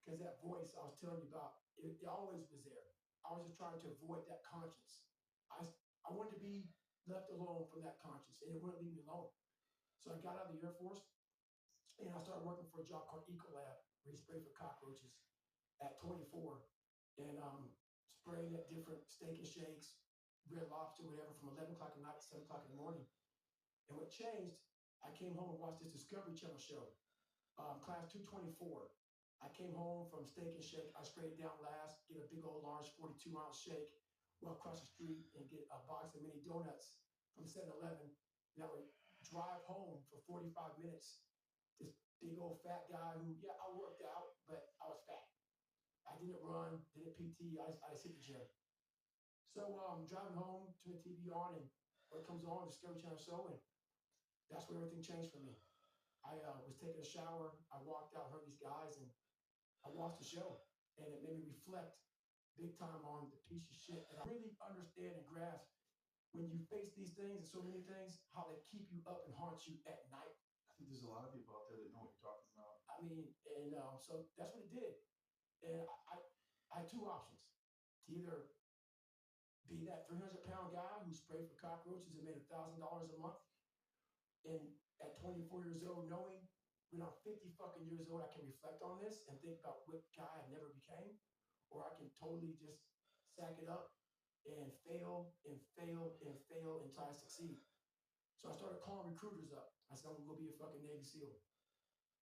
because that voice I was telling you about, it always was there. I was just trying to avoid that conscience. I wanted to be left alone from that conscience, and it wouldn't leave me alone. So I got out of the Air Force, and I started working for a job called Ecolab, where you spray for cockroaches at 24, and spraying at different steak and shakes, Red Lobster, whatever, from 11 o'clock at night to 7 o'clock in the morning. And what changed, I came home and watched this Discovery Channel show, Class 224. I came home from Steak and Shake. I sprayed down last, get a big old large 42-ounce shake, walk across the street and get a box of mini donuts from 7-Eleven. And I would drive home for 45 minutes. This big old fat guy who, yeah, I worked out, but I was fat. I didn't run, didn't PT, I just hit the gym. So I'm driving home, turn the TV on, and what comes on, Discovery Channel show, and that's where everything changed for me. I was taking a shower, I walked out, heard these guys, and I watched the show, and it made me reflect big time on the piece of shit that I really understand and grasp when you face these things and so many things, how they keep you up and haunt you at night. I think there's a lot of people out there that know what you're talking about. I mean, and so that's what it did. And I had two options: to either be that 300-pound guy who sprayed for cockroaches and made $1,000 a month, and at 24 years old, knowing when I'm 50 fucking years old, I can reflect on this and think about what guy I never became, or I can totally just sack it up and fail and fail and fail until I succeed. So I started calling recruiters up. I said, I'm gonna go be a fucking Navy SEAL.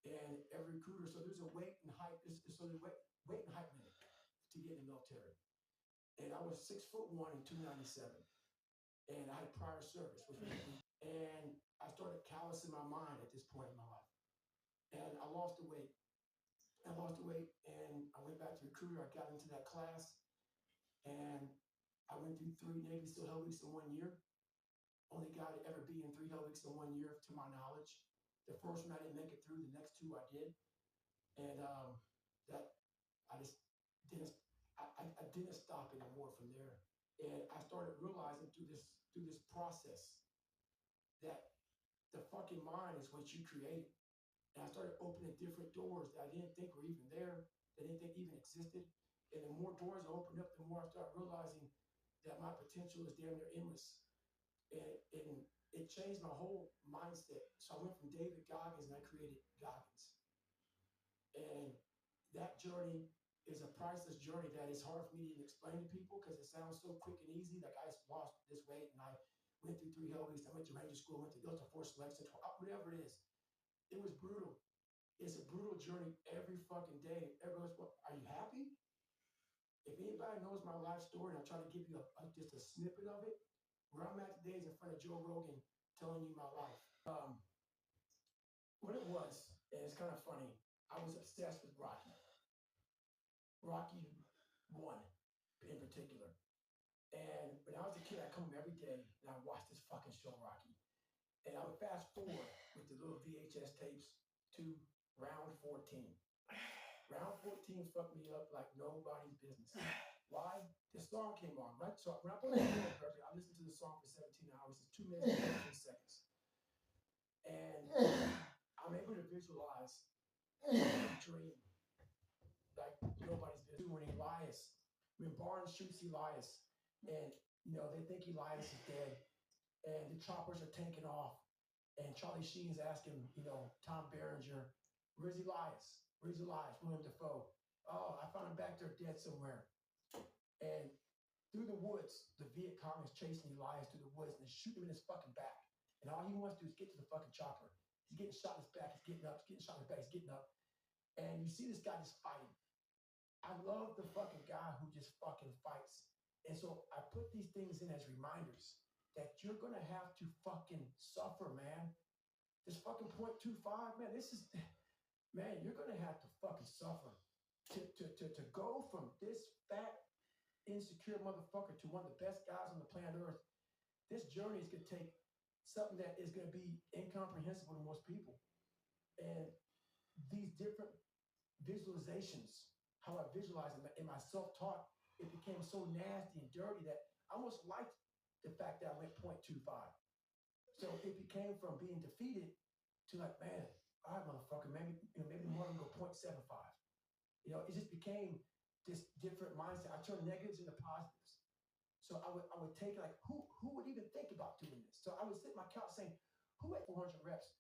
And every recruiter, so there's a weight and height, so there's weight and height limit to get in the military. And I was 6'1" and 297. And I had prior service, which was, and I started callousing my mind at this point in my life. And I lost the weight. I lost the weight, and I went back to recruiter. I got into that class, and I went through 3 Navy SEAL Hell Weeks in 1 year. Only guy to ever be in 3 Hell Weeks in 1 year, to my knowledge. The first one I didn't make it through. The next 2 I did, and that I just didn't. I didn't stop anymore from there, and I started realizing through this process that the fucking mind is what you created. And I started opening different doors that I didn't think were even there, that I didn't think even existed. And the more doors I opened up, the more I started realizing that my potential is damn near endless. And it changed my whole mindset. So I went from David Goggins and I created Goggins. And that journey is a priceless journey that is hard for me to even explain to people because it sounds so quick and easy. Like I just lost this weight and I went through 3 Hell Weeks. I went to Ranger School, went to Delta Force Selection, whatever it is. It was brutal. It's a brutal journey every fucking day. Everyone's, well, are you happy? If anybody knows my life story, and I'll try to give you just a snippet of it, where I'm at today is in front of Joe Rogan telling you my life. What it was, and it's kind of funny, I was obsessed with Rocky. Rocky 1 in particular. And when I was a kid, I'd come home every day and I'd watch this fucking show, Rocky. And I would fast forward with the little VHS tapes to round 14. Round 14 fucked me up like nobody's business. Why? This song came on, right? So when I put it on, I listened to the song for 17 hours. It's 2 minutes and 15 seconds. And I'm able to visualize a dream like nobody's business. When when Barnes shoots Elias, and they think Elias is dead, and the choppers are taking off, and Charlie Sheen's asking, Tom Berenger, where's Elias? Where's Elias? William Dafoe. Oh, I found him back there dead somewhere. And through the woods, the Viet Cong is chasing Elias through the woods and they shoot him in his fucking back. And all he wants to do is get to the fucking chopper. He's getting shot in his back, he's getting up, he's getting shot in his back, he's getting up. And you see this guy just fighting. I love the fucking guy who just fucking fights. And so I put these things in as reminders that you're gonna have to fucking suffer, man. This fucking 0.25, man, you're gonna have to fucking suffer to go from this fat, insecure motherfucker to one of the best guys on the planet Earth. This journey is gonna take something that is gonna be incomprehensible to most people. And these different visualizations, how I visualize it in my self-talk, it became so nasty and dirty that I almost liked the fact that I went 0.25. So it became from being defeated to like, man, all right, motherfucker, maybe more than go 0.75. You know, it just became this different mindset. I turned negatives into positives. So I would take like, who would even think about doing this? So I would sit on my couch saying, who had 400 reps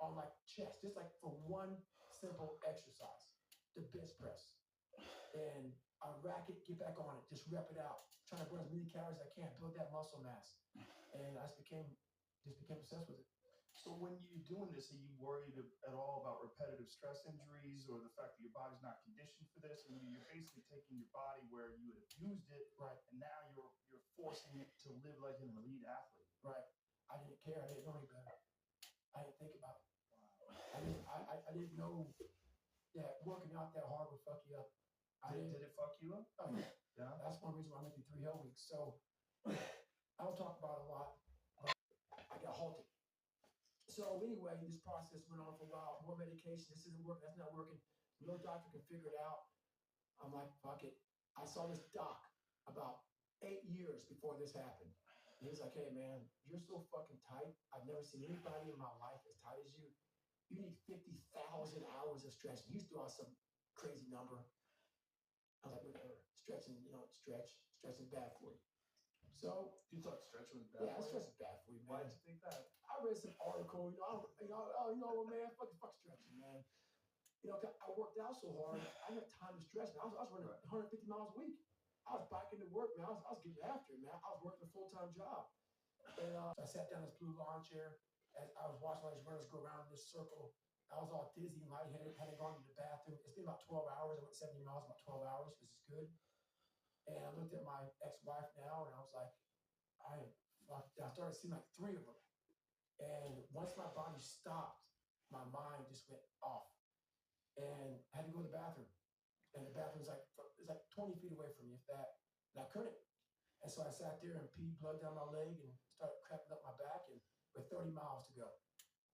on like chest, just like for one simple exercise, the bench press. And I rack it, get back on it, just rep it out, trying to burn as many calories as I can, build that muscle mass. And I just became obsessed with it. So when you're doing this, are you worried at all about repetitive stress injuries or the fact that your body's not conditioned for this? I mean, you're basically taking your body where you had abused it, right? And now you're forcing it to live like an elite athlete, right? I didn't care. I didn't know any better. I didn't think about it. Wow. I didn't know that working out that hard would fuck you up. Did it fuck you up? Oh yeah. Yeah. That's one reason why I went through 3 hell weeks. So I don't talk about it a lot, but I got halted. So anyway, this process went on for a while. More medication. This isn't working. That's not working. No doctor can figure it out. I'm like, fuck it. I saw this doc about 8 years before this happened. And he was like, hey man, you're so fucking tight. I've never seen anybody in my life as tight as you. You need 50,000 hours of stretching. He threw out some crazy number. I was like, whatever. Stretching, stretching bad for you. So you thought stretching was bad? Yeah, stretching is bad for you, man. Why did you think that? I read some article, man, fuck stretching, man. I worked out so hard, I didn't have time to stretch. I was running 150 miles a week. I was biking to work, man. I was getting after it, man. I was working a full-time job. And so I sat down in this blue lawn chair as I was watching all these runners go around in this circle. I was all dizzy and lightheaded, hadn't gone to the bathroom. It's been about 12 hours. I went 70 miles, about 12 hours, which is good. And I looked at my ex-wife now, and I was like, I started seeing like 3 of them. And once my body stopped, my mind just went off. And I had to go to the bathroom. And the bathroom was it's like 20 feet away from me, if that. And I couldn't. And so I sat there and peed blood down my leg and started cramping up my back, and with 30 miles to go.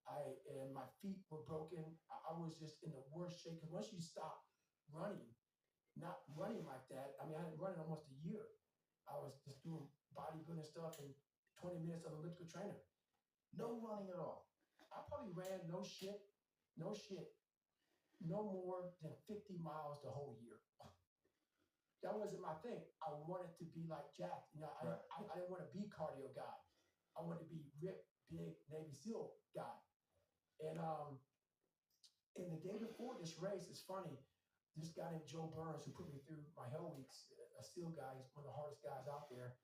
And my feet were broken. I was just in the worst shape. Because once you stop running, not running like that, I mean, I hadn't run in almost a year. I was just doing bodybuilding stuff and 20 minutes of elliptical trainer. No running at all. I probably ran no more than 50 miles the whole year. That wasn't my thing. I wanted to be like Jack. Right. I didn't want to be cardio guy. I wanted to be ripped, big Navy SEAL guy. And in the day before this race, it's funny. This guy named Joe Burns, who put me through my hell weeks, a SEAL guy, he's one of the hardest guys out there.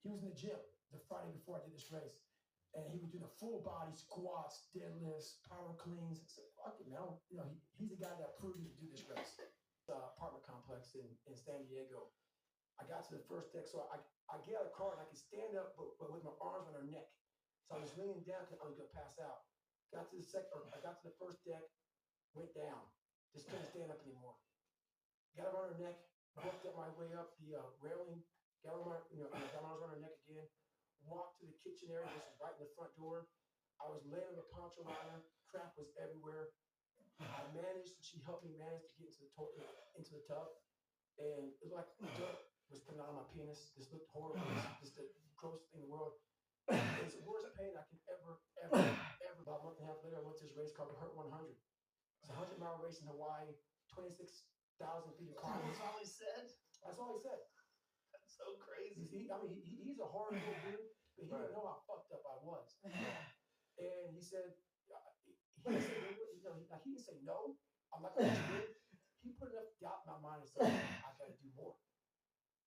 He was in the gym the Friday before I did this race. And he would do the full body squats, deadlifts, power cleans. I said, fuck it, man. He's the guy that proved me to do this race. Apartment complex in San Diego. I got to the first deck, so I get out of the car and I could stand up, but with my arms on her neck. So I was leaning down because I was gonna pass out. I got to the first deck, went down, just couldn't stand up anymore. Got her on her neck, worked up my way up the railing, got her on her neck again. Walked to the kitchen area, which is right in the front door. I was laying on the poncho liner, crap was everywhere. She helped me manage to get into the tub. And it looked like dirt was coming out of my penis. This looked horrible. This is the grossest thing in the world. It's the worst pain I can ever. About a month and a half later, I went to this race called the Hurt 100. It's a 100-mile race in Hawaii, 26,000 feet of climbing. That's all he said? That's all he said. That's so crazy. He's a hardcore dude, but he didn't know how fucked up I was. And he said, he didn't say no. I'm not going to do it. He put enough doubt in my mind and said, I got to do more.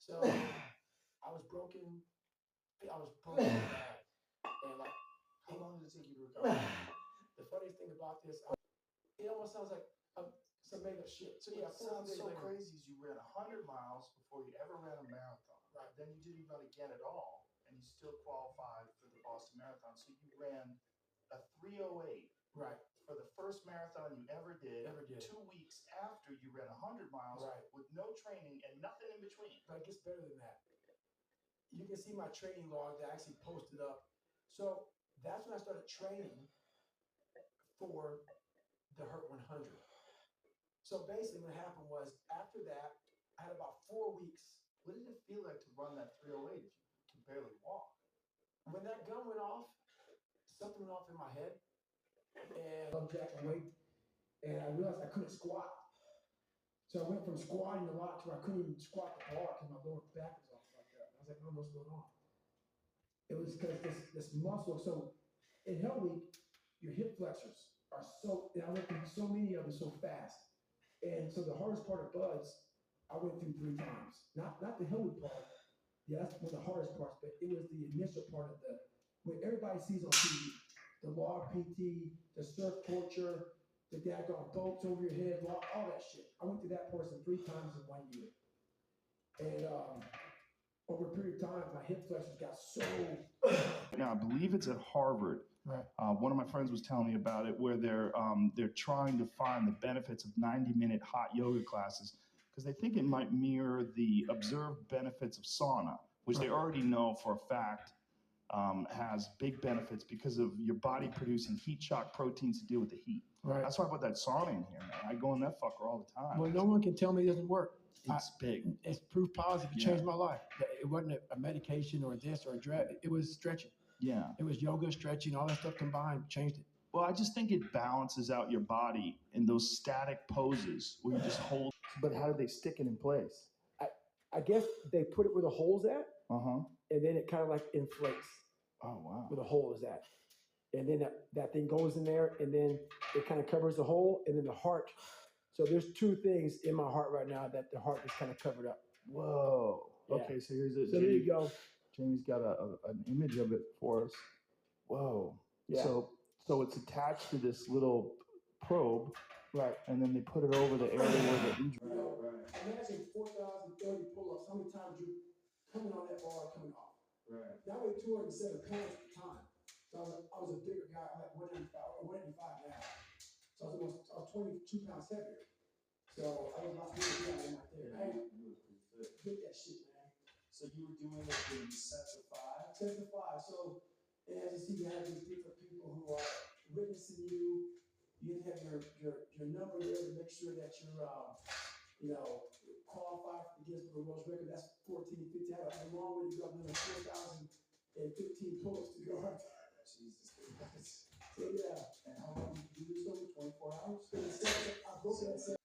So I was broken. Bad. And like, how long did it take you to recover? The funniest thing about this, it almost sounds like some made up shit. So yeah, it sounds so crazy. As you ran 100 miles before you ever ran a marathon. Right. Then you didn't run again at all, and you still qualified for the Boston Marathon. So you ran a 3:08. Right. For the first marathon you ever did. 2 weeks after you ran 100 miles. Right. With no training and nothing in between. But it gets better than that. You can see my training log that I actually posted up. So that's when I started training for the Hurt 100. So basically what happened was, after that, I had about 4 weeks. What did it feel like to run that 3:08 if you can barely walk? When that gun went off, something went off in my head. And I'm jacking weight. And I realized I couldn't squat. So I went from squatting a lot to where I couldn't even squat the bar because my lower back was off like that. I was like, oh, what's going on? It was because this muscle. So in Hell Week, your hip flexors are so, and I went through so many of them so fast. And so the hardest part of Buds, I went through 3 times. Not the Hell Week part. Yeah, that's one of the hardest parts, but it was the initial part of what everybody sees on TV. The log PT, the surf torture, the daggone boats over your head, all that shit. I went through that portion 3 times in 1 year. And over a period of time, my hip flexors got so. Now, I believe it's at Harvard. Right. One of my friends was telling me about it, where they're trying to find the benefits of 90-minute hot yoga classes because they think it might mirror the observed benefits of sauna, which they already know for a fact has big benefits because of your body producing heat shock proteins to deal with the heat. Right. That's why I put that sauna in here, man. I go in that fucker all the time. Well, no one can tell me it doesn't work. It's big. It's proof positive. It changed my life. It wasn't a medication or this or a drug. It was stretching. Yeah. It was yoga, stretching, all that stuff combined changed it. Well, I just think it balances out your body in those static poses where you just hold. But how do they stick it in place? I guess they put it where the hole's at, Uh-huh. and then it kind of like inflates. Oh, wow. Where the hole is at. And then that thing goes in there, and then it kind of covers the hole, and then the heart. So there's 2 things in my heart right now that the heart is kind of covered up. Whoa. Yeah. Okay, so here's it. So there you go. Jamie's got an image of it for us. Whoa. Yeah. So it's attached to this little probe. Right. And then they put it over the area where the injury. Right. Imagine 4,030 pull-ups. How many times you coming on that bar, coming off? Right. That weighed 207 pounds at the time. So I was a bigger guy. I'm like 185 now. So I was 22 pounds heavier. So I was a lot bigger guy than right there. Hey, get that shit, man. So you were doing it in sets of 5? Sets of 5. So, and as you see, you have these different people who are witnessing you. You have your number there to make sure that you're, qualified for the Guinness Book of World Record. That's 1450. I have a long way to go. Another 4,015 pull-ups to go. Jesus Christ. So yeah. And how long did you do this over? 24 hours? I broke that.